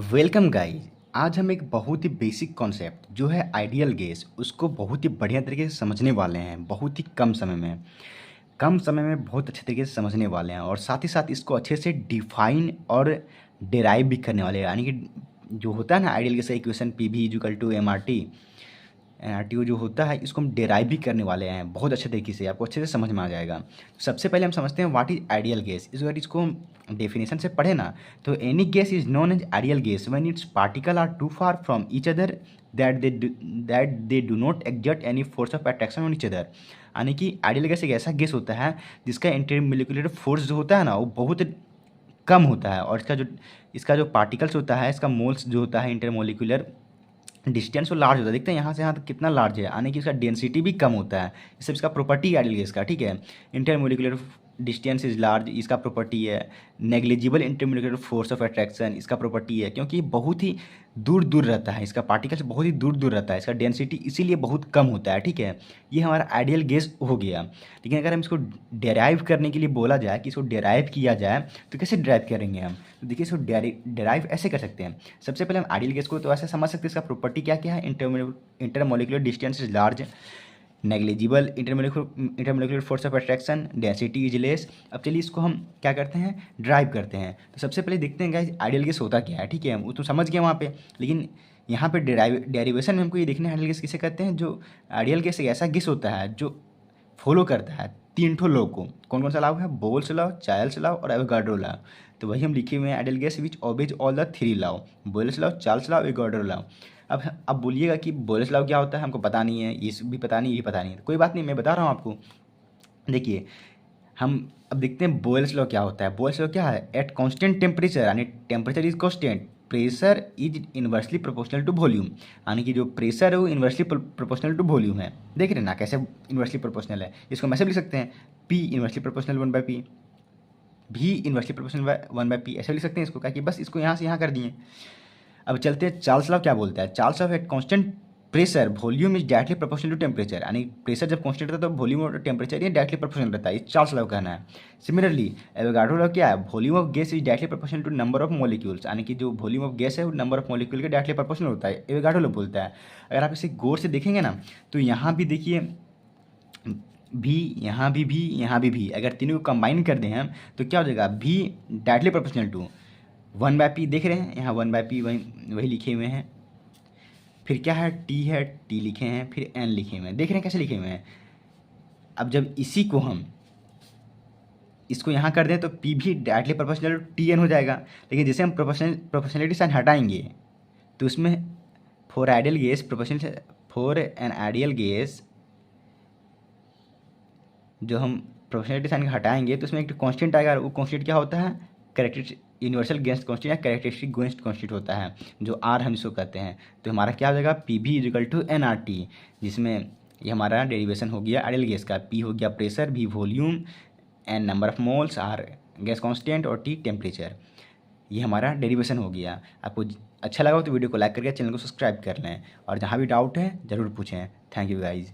Welcome guys. आज हम एक बहुत ही बेसिक कॉन्सेप्ट जो है आइडियल गैस उसको बहुत ही बढ़िया तरीके से समझने वाले हैं। बहुत ही कम समय में बहुत अच्छे तरीके से समझने वाले हैं और साथ ही साथ इसको अच्छे से डिफाइन और डिराइव भी करने वाले हैं। यानी कि जो होता है ना आइडियल गैस का equation P V equal to M R T N जो होता है इसको हम डिराइव भी करने वाले हैं बहुत अच्छे तरीके से, आपको अच्छे से समझ में आ जाएगा। तो सबसे पहले हम समझते हैं व्हाट इज आइडियल गैस। इस अगर इसको हम डेफिनेशन से पढ़े ना तो any gas is known as ideal gas when it's particle are too far from each other that they do not exert any force of attraction on each other. यानी कि आइडियल गैस एक ऐसा gas होता है जिसका intermolecular force जो होता है ना वो बहुत कम होता है, और इसका जो पार्टिकल्स होता है, इसका मोल्स जो होता है इंटरमोलिकुलर डिस्टेंस वो लार्ज होता है। देखते हैं यहाँ से यहाँ तक कितना लार्ज है, यानी कि इसका डेंसिटी भी कम होता है। ये सब इसका प्रॉपर्टी आइडियल गैस का, ठीक है। इंटरमोलिकुलर डिस्टेंस इज लार्ज इसका प्रॉपर्टी है। Negligible intermolecular force of attraction इसका प्रॉपर्टी है, क्योंकि बहुत ही दूर दूर रहता है, इसका पार्टिकल्स बहुत ही दूर दूर रहता है, इसका डेंसिटी इसीलिए बहुत कम होता है, ठीक है। ये हमारा आइडियल गैस हो गया। लेकिन अगर हम इसको डेराइव करने के लिए बोला जाए कि इसको डेराइव किया जाए तो कैसे डेराइव करेंगे हम? तो देखिए इसको डेराइव ऐसे कर सकते हैं। सबसे पहले हम आइडियल गैस को तो ऐसे समझ सकते हैं, इसका प्रॉपर्टी क्या क्या है। Intermolecular distance is large, negligible intermolecular force of attraction, density is less. अब चलिए इसको हम क्या करते हैं, ड्राइव करते हैं। तो सबसे पहले देखते हैं गाइस आइडियल गैस होता क्या है, ठीक है। वो तो समझ गए वहाँ पे, लेकिन यहाँ पे डेरिवेशन में हमको ये देखना है आइडियल गैस किसे कहते हैं। जो आइडियल गैस एक ऐसा गैस होता है जो फॉलो करता है तीन ठो लॉ को। कौन कौन सा लॉ है? बोल्स लॉ, चार्ल्स लॉ और एवोगाड्रो लॉ। तो वही हम लिखे हुए हैं ideal gas which obeys all the three law, Boyle's law, Charles law, Avogadro law. अब बोलिएगा कि बोल्स लॉ क्या होता है, हमको पता नहीं है, ये भी पता नहीं, ये पता नहीं है। कोई बात नहीं, मैं बता रहा हूँ आपको। देखिए हम अब देखते हैं बोयल्स लॉ क्या होता है। बोयल्स लॉ क्या है? एट कांस्टेंट टेम्परेचर, यानी temperature is constant, pressure is inversely proportional to volume. यानी कि जो प्रेशर है वो इन्वर्सली प्रोपोर्शनल टू वॉल्यूम है। देख रहे हैं ना कैसे इन्वर्सली प्रोपोर्शनल है। इसको हम ऐसे भी लिख सकते हैं, पी इन्वर्सली प्रोपोर्शनल 1/p, भी इन्वर्सली प्रोपोर्शनल 1/p, ऐसे लिख सकते हैं इसको, क्या कि बस इसको यहाँ से यहाँ कर दिए। अब चलते हैं चार्ल्स लॉ क्या बोलता है। Charles law at constant pressure volume is directly proportional to temperature, यानी प्रेशर जब कांस्टेंट रहता है तो वॉल्यूम और टेम्परेचर ये डायरेक्टली प्रोपोर्शनल रहता है। ये चार्ल्स लॉ कहना है। सिमिलरली एवोगाड्रो लॉ क्या है? Volume of gas is directly proportional to number of molecules, यानी कि जो वॉल्यूम ऑफ गैस है वो नंबर ऑफ मॉलिक्यूल के डायरेक्टली प्रोपोर्शनल होता है, एवोगाड्रो लॉ बोलता है। अगर आप इसे गौर से देखेंगे ना तो यहाँ भी देखिए भी, यहाँ भी, यहाँ भी, अगर तीनों को कंबाइन कर दें हम तो क्या हो जाएगा? भी डायरेक्टली प्रोपोर्शनल टू 1/p। देख रहे हैं यहाँ 1/p वही लिखे हुए हैं। फिर क्या है? टी है, टी लिखे हैं, फिर एन लिखे हुए हैं। देख रहे हैं कैसे लिखे हुए हैं। अब जब इसी को हम इसको यहाँ कर दें तो पी भी directly proportional to T N हो जाएगा। लेकिन जैसे हम प्रोपोर्शनलिटी साइन हटाएंगे तो उसमें for ideal gas proportional, for an ideal gas जो हम प्रोपोर्शनलिटी साइन हटाएंगे तो उसमें एक कांस्टेंट आएगा। वो कांस्टेंट क्या होता है? कैरेक्टरिस्टिक यूनिवर्सल गैस कांस्टेंट या कैरेक्टरिस्टिक गैस कांस्टेंट होता है, जो आर हम इसको कहते हैं। तो हमारा क्या हो जाएगा? पी भी equal to N R T, जिसमें ये हमारा डेरिवेशन हो गया आइडियल गैस का। पी हो गया प्रेशर, भी volume, n number of moles, R gas constant और टी टेम्परेचर। ये हमारा डेरिवेशन हो गया। आपको अच्छा लगा हो तो वीडियो को लाइक करके चैनल को सब्सक्राइब कर लें, और जहाँ भी डाउट है ज़रूर पूछें। Thank you guys.